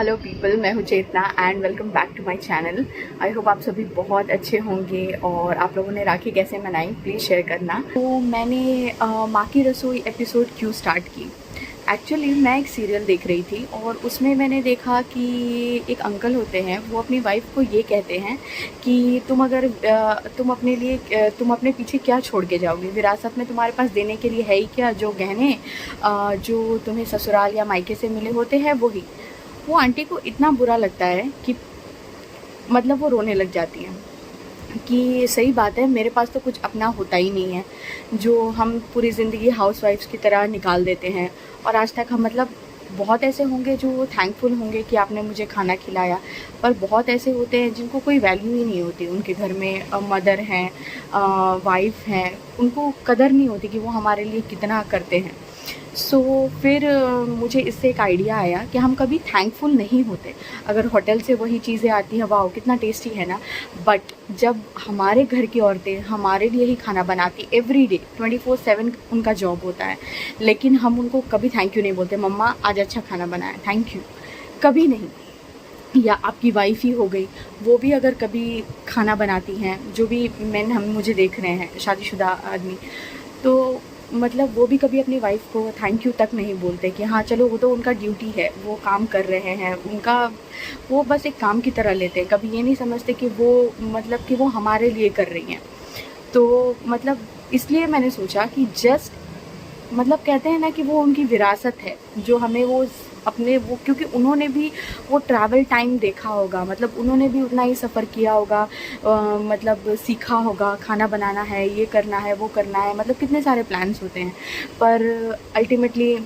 Hello people, मैं हूँ Chetna and welcome back to my channel. I hope आप सभी बहुत अच्छे होंगे और आप लोगों ने राखी कैसे मनाई प्लीज़ शेयर करना। तो मैंने माँ की रसोई एपिसोड क्यों स्टार्ट की। एक्चुअली मैं एक सीरियल देख रही थी और उसमें मैंने देखा कि एक अंकल होते हैं, वो अपनी वाइफ को ये कहते हैं कि तुम अपने पीछे क्या छोड़ के जाओगे, विरासत में तुम्हारे पास देने के लिए है ही क्या, जो गहने जो तुम्हें ससुराल या मायके से मिले होते हैं वही। वो आंटी को इतना बुरा लगता है कि मतलब वो रोने लग जाती हैं कि सही बात है, मेरे पास तो कुछ अपना होता ही नहीं है, जो हम पूरी ज़िंदगी हाउसवाइफ्स की तरह निकाल देते हैं। और आज तक हम मतलब बहुत ऐसे होंगे जो थैंकफुल होंगे कि आपने मुझे खाना खिलाया, पर बहुत ऐसे होते हैं जिनको कोई वैल्यू ही नहीं होती। उनके घर में मदर हैं, वाइफ हैं, उनको कदर नहीं होती कि वो हमारे लिए कितना करते हैं। सो फिर मुझे इससे एक आइडिया आया कि हम कभी थैंकफुल नहीं होते। अगर होटल से वही चीज़ें आती हैं, वाह कितना टेस्टी है ना, बट जब हमारे घर की औरतें हमारे लिए ही खाना बनाती एवरी डे 24/7 उनका जॉब होता है, लेकिन हम उनको कभी थैंक यू नहीं बोलते। मम्मा आज अच्छा खाना बनाया, थैंक यू, कभी नहीं। या आपकी वाइफ ही हो गई, वो भी अगर कभी खाना बनाती हैं, जो भी हम मुझे देख रहे हैं शादीशुदा आदमी, तो मतलब वो भी कभी अपनी वाइफ को थैंक यू तक नहीं बोलते कि हाँ चलो वो तो उनका ड्यूटी है, वो काम कर रहे हैं, उनका वो बस एक काम की तरह लेते हैं। कभी ये नहीं समझते कि वो मतलब कि वो हमारे लिए कर रही हैं। तो मतलब इसलिए मैंने सोचा कि जस्ट मतलब कहते हैं ना कि वो उनकी विरासत है जो हमें वो अपने वो, क्योंकि उन्होंने भी वो ट्रैवल टाइम देखा होगा, मतलब उन्होंने भी उतना ही सफ़र किया होगा, मतलब सीखा होगा खाना बनाना है, ये करना है, वो करना है, मतलब कितने सारे प्लान्स होते हैं। पर अल्टीमेटली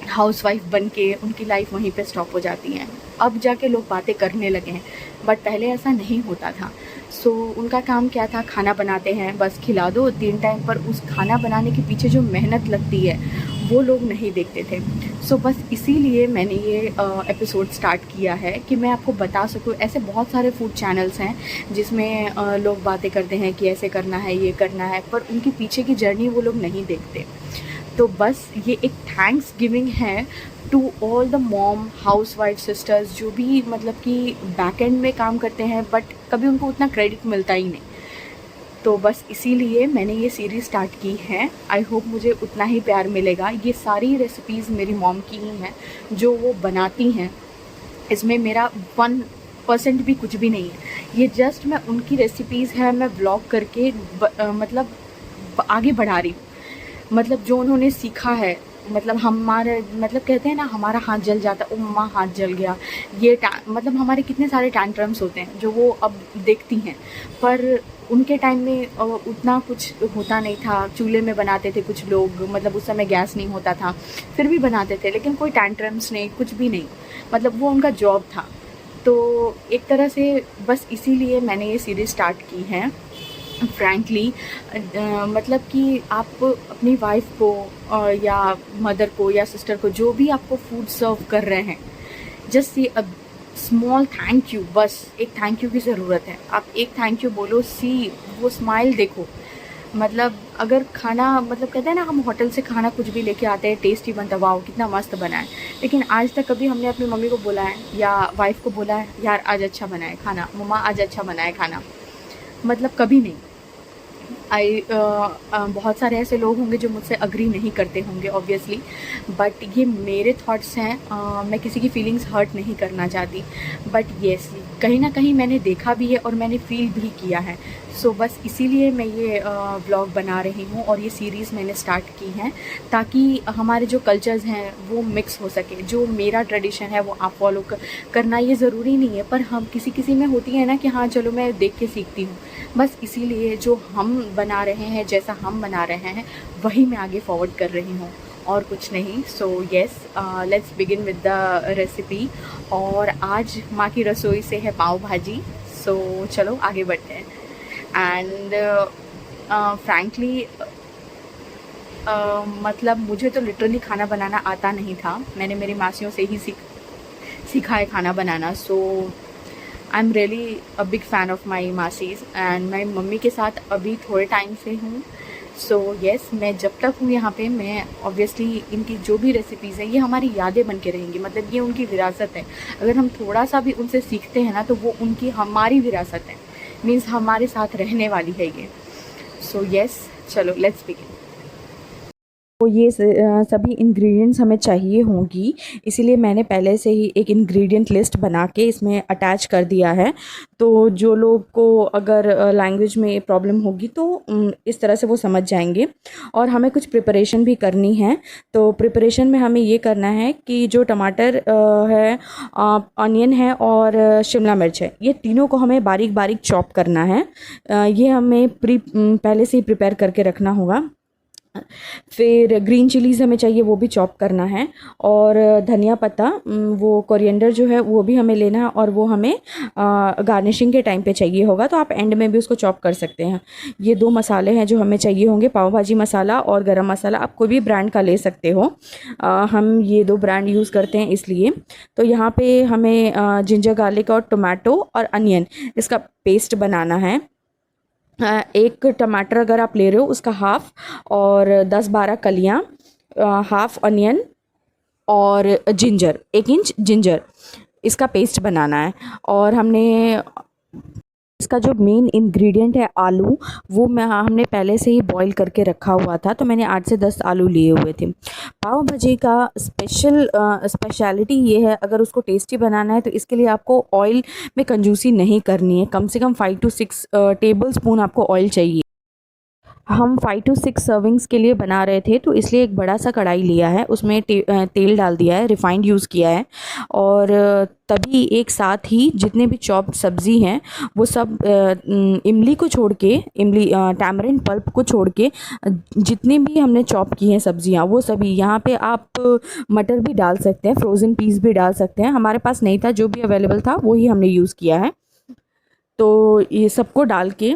हाउसवाइफ बन के उनकी लाइफ वहीं पे स्टॉप हो जाती है। अब जाके लोग बातें करने लगे हैं, बट पहले ऐसा नहीं होता था। सो उनका काम क्या था, खाना बनाते हैं, बस खिला दो 3 टाइम, पर उस खाना बनाने के पीछे जो मेहनत लगती है वो लोग नहीं देखते थे। सो बस इसीलिए मैंने ये एपिसोड स्टार्ट किया है कि मैं आपको बता सकूँ। ऐसे बहुत सारे फूड चैनल्स हैं जिसमें लोग बातें करते हैं कि ऐसे करना है, ये करना है, पर उनके पीछे की जर्नी वो लोग नहीं देखते। तो बस ये एक थैंक्स गिविंग है to all the mom housewife sisters जो भी मतलब कि बैक एंड में काम करते हैं, बट कभी उनको उतना क्रेडिट मिलता ही नहीं। तो बस इसीलिए मैंने ये सीरीज़ स्टार्ट की है। आई होप मुझे उतना ही प्यार मिलेगा। ये सारी रेसिपीज़ मेरी मॉम की ही हैं जो वो बनाती हैं, इसमें मेरा 1% भी कुछ भी नहीं है। ये जस्ट मैं उनकी रेसिपीज़ है, मैं व्लॉग करके मतलब आगे बढ़ा रही हूँ। मतलब जो उन्होंने सीखा है, मतलब हमारे मतलब कहते हैं ना हमारा हाथ जल जाता है, ओ मम्मा हाथ जल गया, ये मतलब हमारे कितने सारे टैंट्रम्स होते हैं जो वो अब देखती हैं। पर उनके टाइम में उतना कुछ होता नहीं था, चूल्हे में बनाते थे कुछ लोग, मतलब उस समय गैस नहीं होता था, फिर भी बनाते थे, लेकिन कोई टैंट्रम्स नहीं, कुछ भी नहीं, मतलब वो उनका जॉब था। तो एक तरह से बस इसीलिए मैंने ये सीरीज़ स्टार्ट की है। फ्रैंकली मतलब कि आप अपनी वाइफ को या मदर को या सिस्टर को, जो भी आपको फूड सर्व कर रहे हैं, just see a small thank you. बस एक थैंक यू की ज़रूरत है। आप एक थैंक यू बोलो, सी वो स्माइल देखो। मतलब अगर खाना, मतलब कहते हैं ना हम होटल से खाना कुछ भी लेके आते हैं, टेस्टी बनता, वाओ कितना मस्त बना है, लेकिन आज तक कभी हमने अपनी मम्मी को बोला है या वाइफ को बोला है यार आज अच्छा बना है खाना, मम्मा आज अच्छा बना है खाना, मतलब कभी नहीं। बहुत सारे ऐसे लोग होंगे जो मुझसे अग्री नहीं करते होंगे ऑब्वियसली, बट ये मेरे थॉट्स हैं। मैं किसी की फीलिंग्स हर्ट नहीं करना चाहती, बट येस कहीं ना कहीं मैंने देखा भी है और मैंने फील भी किया है। सो बस इसीलिए मैं ये व्लॉग बना रही हूँ और ये सीरीज़ मैंने स्टार्ट की है ताकि हमारे जो कल्चर्स हैं वो मिक्स हो सके। जो मेरा ट्रेडिशन है वो आप फॉलो करना ये ज़रूरी नहीं है, पर हम किसी किसी में होती है ना कि हाँ चलो मैं देख के सीखती हूँ। बस इसीलिए जो हम बना रहे हैं, जैसा हम बना रहे हैं, वही मैं आगे फॉरवर्ड कर रही हूँ और कुछ नहीं। So yes, let's begin with the recipe. और आज माँ की रसोई से है पाव भाजी। सो चलो आगे बढ़ते हैं। एंड फ्रैंकली मतलब मुझे तो लिटरली खाना बनाना आता नहीं था, मैंने मेरी मासियों से ही सीखा है खाना बनाना। So I am really a big fan of my मासीज, एंड मैं मम्मी के साथ अभी थोड़े टाइम से हूँ, सो यस, मैं जब तक हूँ यहाँ पे, मैं ऑब्वियसली इनकी जो भी रेसिपीज़ हैं ये हमारी यादें बन के रहेंगी, मतलब ये उनकी विरासत है। अगर हम थोड़ा सा भी उनसे सीखते हैं ना तो वो उनकी हमारी विरासत है, मीन्स हमारे साथ रहने वाली है ये। सो यस, चलो लेट्स बिगिन। तो ये सभी इंग्रेडिएंट्स हमें चाहिए होंगी, इसीलिए मैंने पहले से ही एक इंग्रेडिएंट लिस्ट बना के इसमें अटैच कर दिया है। तो जो लोग को अगर लैंग्वेज में प्रॉब्लम होगी तो इस तरह से वो समझ जाएंगे। और हमें कुछ प्रिपरेशन भी करनी है। तो प्रिपरेशन में हमें ये करना है कि जो टमाटर है, ऑनियन है और शिमला मिर्च है, ये तीनों को हमें बारीक बारीक चॉप करना है। ये हमें पहले से ही प्रिपेयर करके रखना होगा। फिर ग्रीन चिलीज़ हमें चाहिए, वो भी चॉप करना है। और धनिया पत्ता, वो कोरिएंडर जो है वो भी हमें लेना है, और वो हमें गार्निशिंग के टाइम पे चाहिए होगा, तो आप एंड में भी उसको चॉप कर सकते हैं। ये 2 मसाले हैं जो हमें चाहिए होंगे, पाव भाजी मसाला और गरम मसाला। आप कोई भी ब्रांड का ले सकते हो, हम ये 2 ब्रांड यूज़ करते हैं इसलिए। तो यहाँ पे हमें जिंजर गार्लिक और टोमेटो और अनियन, इसका पेस्ट बनाना है। एक टमाटर अगर आप ले रहे हो उसका हाफ़, और 10-12 कलियाँ, हाफ़ अनियन और जिंजर, 1 इंच जिंजर, इसका पेस्ट बनाना है। और हमने इसका जो मेन इंग्रेडिएंट है आलू, वो हमने पहले से ही बॉईल करके रखा हुआ था, तो मैंने 8 से 10 आलू लिए हुए थे। पाव भाजी का स्पेशलिटी ये है, अगर उसको टेस्टी बनाना है तो इसके लिए आपको ऑयल में कंजूसी नहीं करनी है। कम से कम 5 to 6 टेबल स्पून आपको ऑयल चाहिए। हम 5 to 6 सर्विंग्स के लिए बना रहे थे, तो इसलिए एक बड़ा सा कढ़ाई लिया है, उसमें तेल डाल दिया है, रिफाइंड यूज़ किया है। और तभी एक साथ ही जितने भी चॉप्ड सब्ज़ी हैं वो सब, इमली को छोड़ के, इमली टैमरिंड पल्प को छोड़ के, जितनी भी हमने चॉप की हैं सब्ज़ियाँ वो सभी, यहाँ पे आप मटर भी डाल सकते हैं, फ्रोज़न पीस भी डाल सकते हैं। हमारे पास नहीं था, जो भी अवेलेबल था वही हमने यूज़ किया है। तो ये सबको डाल के,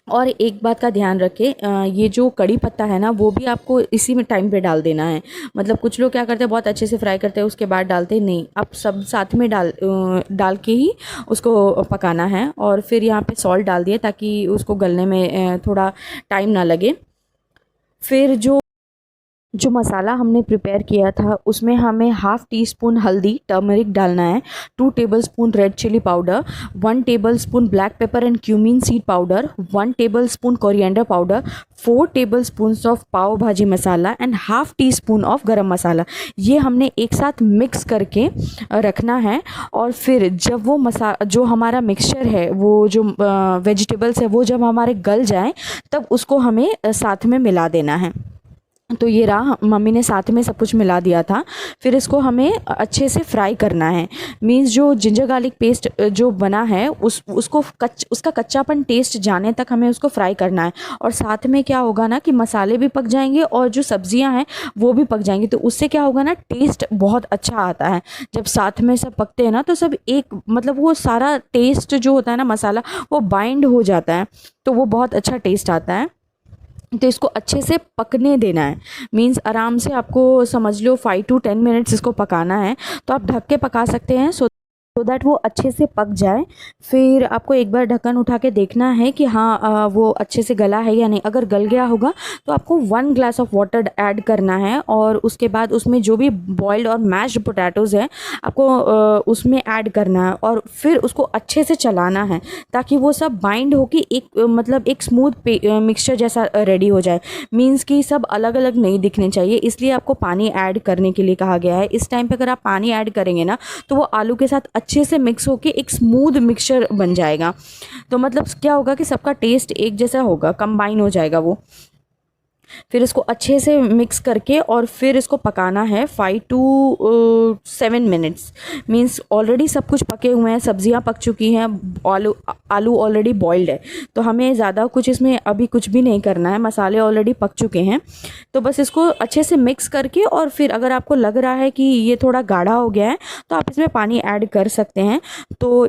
और एक बात का ध्यान रखें, ये जो कड़ी पत्ता है ना वो भी आपको इसी में टाइम पे डाल देना है। मतलब कुछ लोग क्या करते हैं, बहुत अच्छे से फ्राई करते हैं उसके बाद डालते हैं, नहीं, आप सब साथ में डाल के ही उसको पकाना है। और फिर यहाँ पे सॉल्ट डाल दिया ताकि उसको गलने में थोड़ा टाइम ना लगे। फिर जो मसाला हमने प्रिपेयर किया था उसमें हमें हाफ़ टी स्पून हल्दी, टर्मरिक डालना है, 2 tablespoon red chili powder, 1 tablespoon black pepper and cumin seed powder, 1 tablespoon coriander powder, 4 tablespoons of pav bhaji masala and half teaspoon of garam masala. ये हमने एक साथ मिक्स करके रखना है। और फिर जब वो जो हमारा मिक्सचर है, वो जो वेजिटेबल्स है, वो जब हमारे गल जाए तब उसको हमें साथ में मिला देना है। तो ये रहा, मम्मी ने साथ में सब कुछ मिला दिया था। फिर इसको हमें अच्छे से फ्राई करना है। मीन्स जो जिंजर गार्लिक पेस्ट जो बना है उसका कच्चापन टेस्ट जाने तक हमें उसको फ्राई करना है। और साथ में क्या होगा ना कि मसाले भी पक जाएंगे और जो सब्जियां हैं वो भी पक जाएंगी, तो उससे क्या होगा ना, टेस्ट बहुत अच्छा आता है। जब साथ में सब पकते हैं ना तो सब एक, मतलब वो सारा टेस्ट जो होता है ना, मसाला वो बाइंड हो जाता है, तो वो बहुत अच्छा टेस्ट आता है। तो इसको अच्छे से पकने देना है। मीन्स आराम से आपको समझ लो 5 to 10 मिनट्स इसको पकाना है। तो आप ढक के पका सकते हैं सो दैट वो अच्छे से पक जाए। फिर आपको एक बार ढक्कन उठा के देखना है कि हाँ वो अच्छे से गला है या नहीं। अगर गल गया होगा तो आपको 1 ग्लास ऑफ वाटर ऐड करना है, और उसके बाद उसमें जो भी बॉइल्ड और मैश्ड पोटैटोज़ है आपको उसमें ऐड करना है, और फिर उसको अच्छे से चलाना है ताकि वो सब बाइंड हो के एक मतलब एक स्मूथ मिक्सचर जैसा रेडी हो जाए। मीन्स कि सब अलग अलग नहीं दिखने चाहिए, इसलिए आपको पानी ऐड करने के लिए कहा गया है। इस टाइम पे अगर आप पानी ऐड करेंगे ना तो वो आलू के साथ अच्छे से मिक्स होके एक स्मूथ मिक्सचर बन जाएगा। तो मतलब क्या होगा कि सबका टेस्ट एक जैसा होगा, कंबाइन हो जाएगा वो। फिर इसको अच्छे से मिक्स करके और फिर इसको पकाना है 5 to 7 मिनट्स। मीन्स ऑलरेडी सब कुछ पके हुए हैं, सब्जियां पक चुकी हैं, आलू ऑलरेडी बॉइल्ड है, तो हमें ज़्यादा कुछ इसमें अभी कुछ भी नहीं करना है, मसाले ऑलरेडी पक चुके हैं। तो बस इसको अच्छे से मिक्स करके, और फिर अगर आपको लग रहा है कि ये थोड़ा गाढ़ा हो गया है तो आप इसमें पानी ऐड कर सकते हैं। तो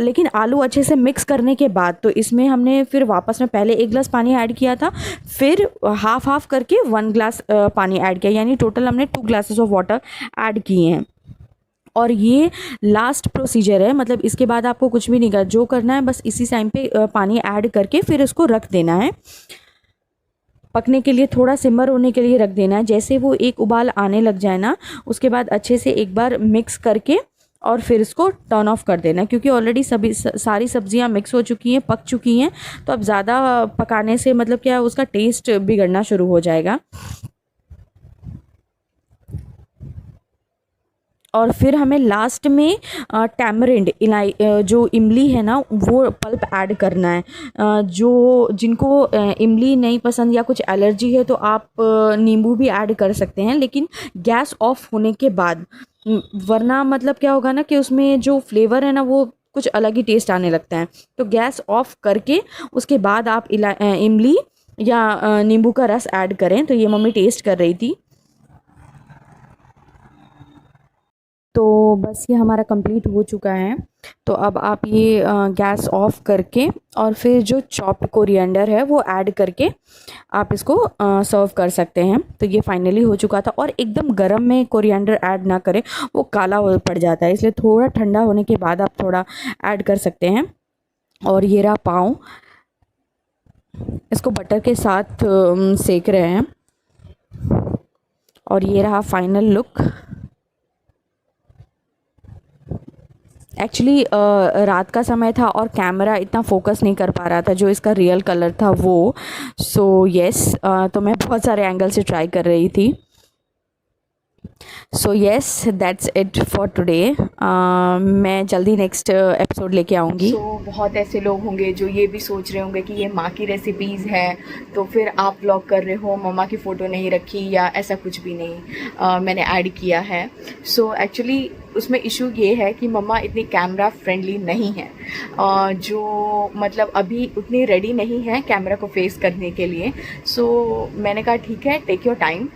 लेकिन आलू अच्छे से मिक्स करने के बाद तो इसमें हमने फिर वापस में पहले 1 गिलास पानी ऐड किया था, फिर हाफ करके 1 ग्लास पानी ऐड किया, यानी टोटल हमने 2 ग्लासेस ऑफ वाटर ऐड किए हैं। और ये लास्ट प्रोसीजर है, मतलब इसके बाद आपको कुछ भी नहीं करना, जो करना है बस इसी टाइम पे पानी ऐड करके फिर इसको रख देना है। पकने के लिए, थोड़ा सिमर होने के लिए रख देना है। जैसे वो एक उबाल आने लग जाए ना, उसके बाद अच्छे से एक बार मिक्स करके और फिर इसको टर्न ऑफ कर देना, क्योंकि ऑलरेडी सभी सारी सब्जियां मिक्स हो चुकी हैं, पक चुकी हैं। तो अब ज़्यादा पकाने से मतलब क्या है, उसका टेस्ट बिगड़ना शुरू हो जाएगा। और फिर हमें लास्ट में टैमरिंड जो इमली है ना, वो पल्प ऐड करना है। जो जिनको इमली नहीं पसंद या कुछ एलर्जी है तो आप नींबू भी ऐड कर सकते हैं, लेकिन गैस ऑफ होने के बाद। वरना मतलब क्या होगा ना कि उसमें जो फ्लेवर है ना वो कुछ अलग ही टेस्ट आने लगता है। तो गैस ऑफ करके उसके बाद आप इमली या नींबू का रस ऐड करें। तो ये मम्मी टेस्ट कर रही थी। तो बस ये हमारा कंप्लीट हो चुका है। तो अब आप ये गैस ऑफ करके और फिर जो चॉप्ड कोरिएंडर है वो ऐड करके आप इसको सर्व कर सकते हैं। तो ये फाइनली हो चुका था। और एकदम गर्म में कोरिएंडर ऐड ना करें, वो काला हो पड़ जाता है, इसलिए थोड़ा ठंडा होने के बाद आप थोड़ा ऐड कर सकते हैं। और ये रहा पाव, इसको बटर के साथ सेक रहे हैं। और ये रहा फाइनल लुक। एक्चुअली रात का समय था और कैमरा इतना फोकस नहीं कर पा रहा था जो इसका रियल कलर था वो। सो येस, तो मैं बहुत सारे एंगल से ट्राई कर रही थी। So yes, that's it for today. मैं जल्दी नेक्स्ट एपिसोड लेके आऊँगी। बहुत ऐसे लोग होंगे जो ये भी सोच रहे होंगे कि ये माँ की रेसिपीज़ है तो फिर आप व्लॉग कर रहे हो, मम्मा की फ़ोटो नहीं रखी या ऐसा कुछ भी नहीं। मैंने ऐड किया है। सो एक्चुअली उसमें इशू ये है कि मम्मा इतनी कैमरा फ्रेंडली नहीं है, जो मतलब अभी उतनी रेडी नहीं है कैमरा को फेस करने के लिए। सो मैंने कहा ठीक है, टेक योर टाइम,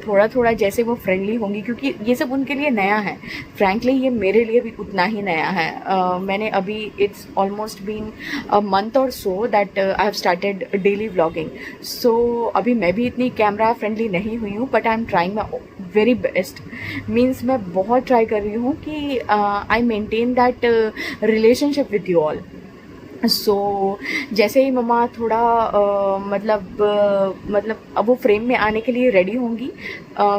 थोड़ा थोड़ा जैसे वो फ्रेंडली होंगी, क्योंकि ये सब उनके लिए नया है। फ्रैंकली ये मेरे लिए भी उतना ही नया है। मैंने अभी it's almost been a month और so that I have started daily vlogging. So अभी मैं भी इतनी कैमरा फ्रेंडली नहीं हुई हूँ, but I am trying my very best. Means मैं बहुत ट्राई कर रही हूँ कि I maintain that relationship with you all. So जैसे ही मम्मा थोड़ा मतलब अब वो फ्रेम में आने के लिए रेडी होंगी,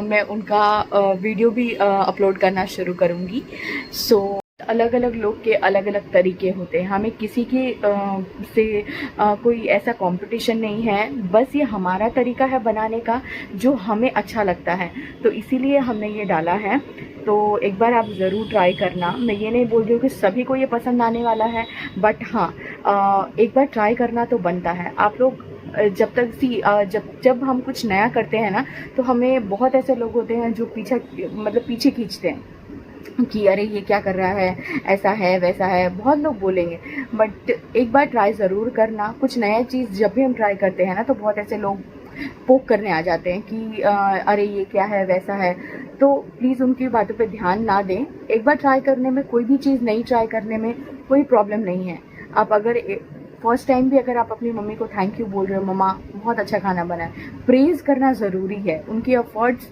मैं उनका वीडियो भी अपलोड करना शुरू करूँगी। सो अलग अलग लोग के अलग अलग तरीके होते हैं, हमें किसी के से कोई ऐसा कंपटीशन नहीं है। बस ये हमारा तरीका है बनाने का जो हमें अच्छा लगता है, तो इसीलिए हमने ये डाला है। तो एक बार आप ज़रूर ट्राई करना। मैं ये नहीं बोल रही हूँ कि सभी को ये पसंद आने वाला है, बट हाँ, एक बार ट्राई करना तो बनता है। आप लोग जब तक जब हम कुछ नया करते हैं ना, तो हमें बहुत ऐसे लोग होते हैं जो पीछे खींचते हैं कि अरे ये क्या कर रहा है, ऐसा है वैसा है, बहुत लोग बोलेंगे। बट एक बार ट्राई ज़रूर करना। कुछ नया चीज़ जब भी हम ट्राई करते हैं ना, तो बहुत ऐसे लोग पोक करने आ जाते हैं कि अरे ये क्या है वैसा है। तो प्लीज़ उनकी बातों पे ध्यान ना दें। एक बार ट्राई करने में, कोई भी चीज़ नई ट्राई करने में कोई प्रॉब्लम नहीं है। आप अगर फर्स्ट टाइम भी अगर आप अपनी मम्मी को थैंक यू बोल रहे हो, मम्मा बहुत अच्छा खाना बना है, प्रेज़ करना ज़रूरी है। उनकी एफर्ट्स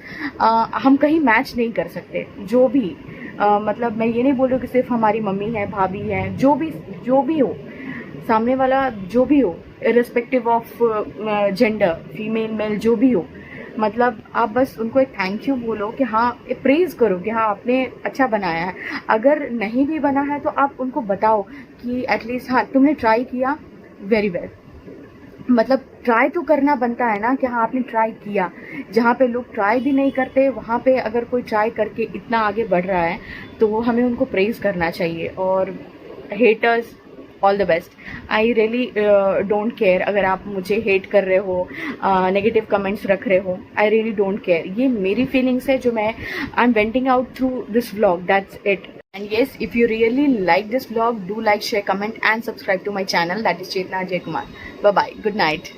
हम कहीं मैच नहीं कर सकते। जो भी मतलब मैं ये नहीं बोल रही हूँ कि सिर्फ हमारी मम्मी है, भाभी है, जो भी हो, सामने वाला जो भी हो, irrespective of gender, female male जो भी हो, मतलब आप बस उनको एक थैंक यू बोलो कि हाँ, प्रेज़ करो कि हाँ आपने अच्छा बनाया है। अगर नहीं भी बना है तो आप उनको बताओ कि एटलीस्ट हाँ तुमने ट्राई किया, वेरी वेल। मतलब ट्राई तो करना बनता है ना कि हाँ आपने ट्राई किया। जहाँ पे लोग ट्राई भी नहीं करते, वहाँ पे अगर कोई ट्राई करके इतना आगे बढ़ रहा है तो हमें उनको प्रेज़ करना चाहिए। और haters, all the best. I really don't care अगर आप मुझे हेट कर रहे हो, नेगेटिव कमेंट्स रख रहे हो, आई रियली डोंट केयर। ये मेरी फीलिंग्स है जो मैं I am venting out through this vlog, that's it. And yes, if you really like this vlog, do like, share, comment and subscribe to my channel, that is Chetna Ajay Kumar. Bye bye, good night.